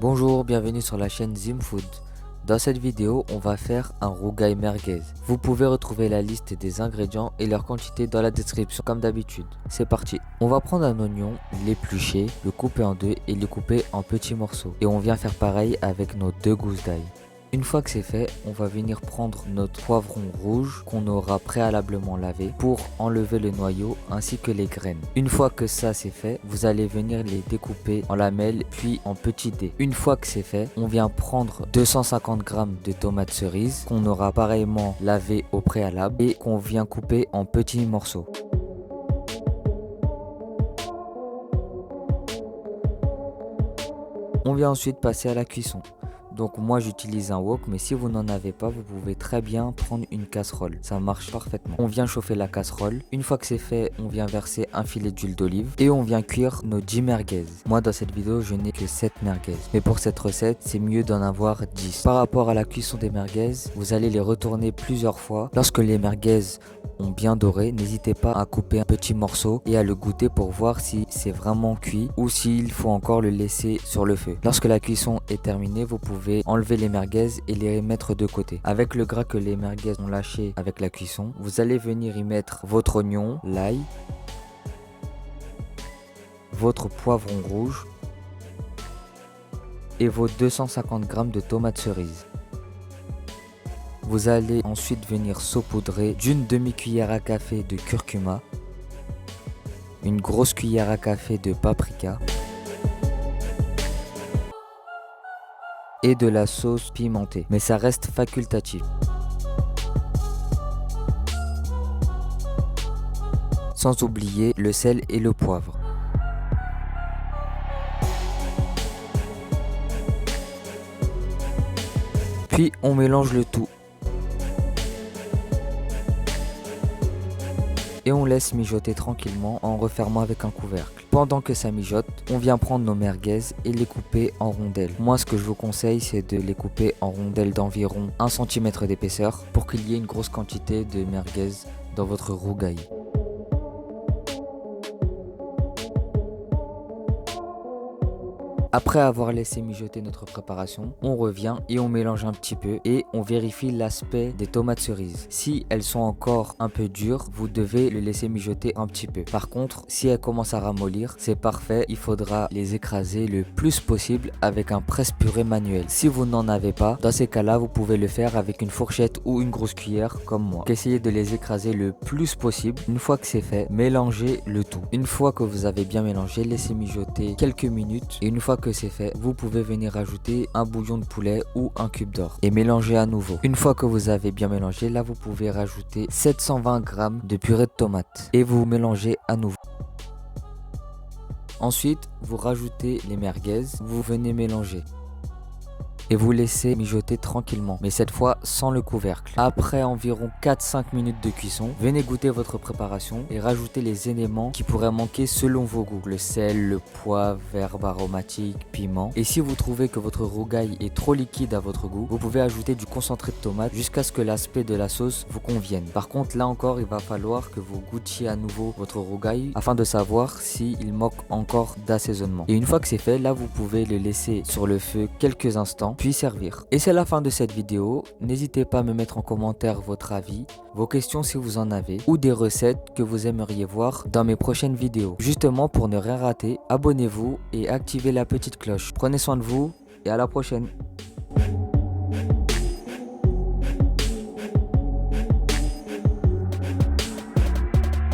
Bonjour, bienvenue sur la chaîne Zimfood. Dans cette vidéo, on va faire un rougail merguez. Vous pouvez retrouver la liste des ingrédients et leur quantité dans la description comme d'habitude. C'est parti. On va prendre un oignon, l'éplucher, le couper en deux et le couper en petits morceaux. Et on vient faire pareil avec nos 2 gousses d'ail. Une fois que c'est fait, on va venir prendre notre poivron rouge qu'on aura préalablement lavé pour enlever le noyau ainsi que les graines. Une fois que ça c'est fait, vous allez venir les découper en lamelles puis en petits dés. Une fois que c'est fait, on vient prendre 250 g de tomates cerises qu'on aura pareillement lavé au préalable et qu'on vient couper en petits morceaux. On vient ensuite passer à la cuisson. Donc moi j'utilise un wok, mais si vous n'en avez pas, vous pouvez très bien prendre une casserole. Ça marche parfaitement. On vient chauffer la casserole. Une fois que c'est fait, on vient verser un filet d'huile d'olive et on vient cuire nos 10 merguez. Moi dans cette vidéo, je n'ai que 7 merguez. Mais pour cette recette, c'est mieux d'en avoir 10. Par rapport à la cuisson des merguez, vous allez les retourner plusieurs fois. Lorsque les merguez ont bien doré, n'hésitez pas à couper un petit morceau et à le goûter pour voir si c'est vraiment cuit ou s'il faut encore le laisser sur le feu. Lorsque la cuisson est terminée, vous pouvez enlever les merguez et les mettre de côté. Avec le gras que les merguez ont lâché avec la cuisson, vous allez venir y mettre votre oignon, l'ail, votre poivron rouge et vos 250 g de tomates cerises. Vous allez ensuite venir saupoudrer d'une demi-cuillère à café de curcuma, une grosse cuillère à café de paprika et de la sauce pimentée, mais ça reste facultatif. Sans oublier le sel et le poivre. Puis on mélange le tout. Et on laisse mijoter tranquillement en refermant avec un couvercle. Pendant que ça mijote, on vient prendre nos merguez et les couper en rondelles. Moi ce que je vous conseille c'est de les couper en rondelles d'environ 1 cm d'épaisseur pour qu'il y ait une grosse quantité de merguez dans votre rougail. Après avoir laissé mijoter notre préparation, on revient et on mélange un petit peu et on vérifie l'aspect des tomates cerises. Si elles sont encore un peu dures, vous devez le laisser mijoter un petit peu. Par contre, si elles commencent à ramollir, c'est parfait, il faudra les écraser le plus possible avec un presse-purée manuel. Si vous n'en avez pas, dans ces cas-là, vous pouvez le faire avec une fourchette ou une grosse cuillère comme moi. Essayez de les écraser le plus possible. Une fois que c'est fait, mélangez le tout. Une fois que vous avez bien mélangé, laissez mijoter quelques minutes et une fois que c'est fait, vous pouvez venir ajouter un bouillon de poulet ou un cube d'or et mélanger à nouveau. Une fois que vous avez bien mélangé, là vous pouvez rajouter 720 g de purée de tomate et vous mélangez à nouveau. Ensuite, vous rajoutez les merguez, vous venez mélanger et vous laissez mijoter tranquillement, mais cette fois sans le couvercle. Après environ 4-5 minutes de cuisson, venez goûter votre préparation et rajoutez les éléments qui pourraient manquer selon vos goûts. Le sel, le poivre, herbes aromatiques, piment. Et si vous trouvez que votre rougail est trop liquide à votre goût, vous pouvez ajouter du concentré de tomate jusqu'à ce que l'aspect de la sauce vous convienne. Par contre, là encore, il va falloir que vous goûtiez à nouveau votre rougail afin de savoir s'il manque encore d'assaisonnement. Et une fois que c'est fait, là vous pouvez le laisser sur le feu quelques instants puis servir. Et c'est la fin de cette vidéo. N'hésitez pas à me mettre en commentaire votre avis, vos questions si vous en avez, ou des recettes que vous aimeriez voir dans mes prochaines vidéos. Justement, pour ne rien rater, abonnez-vous et activez la petite cloche. Prenez soin de vous et à la prochaine.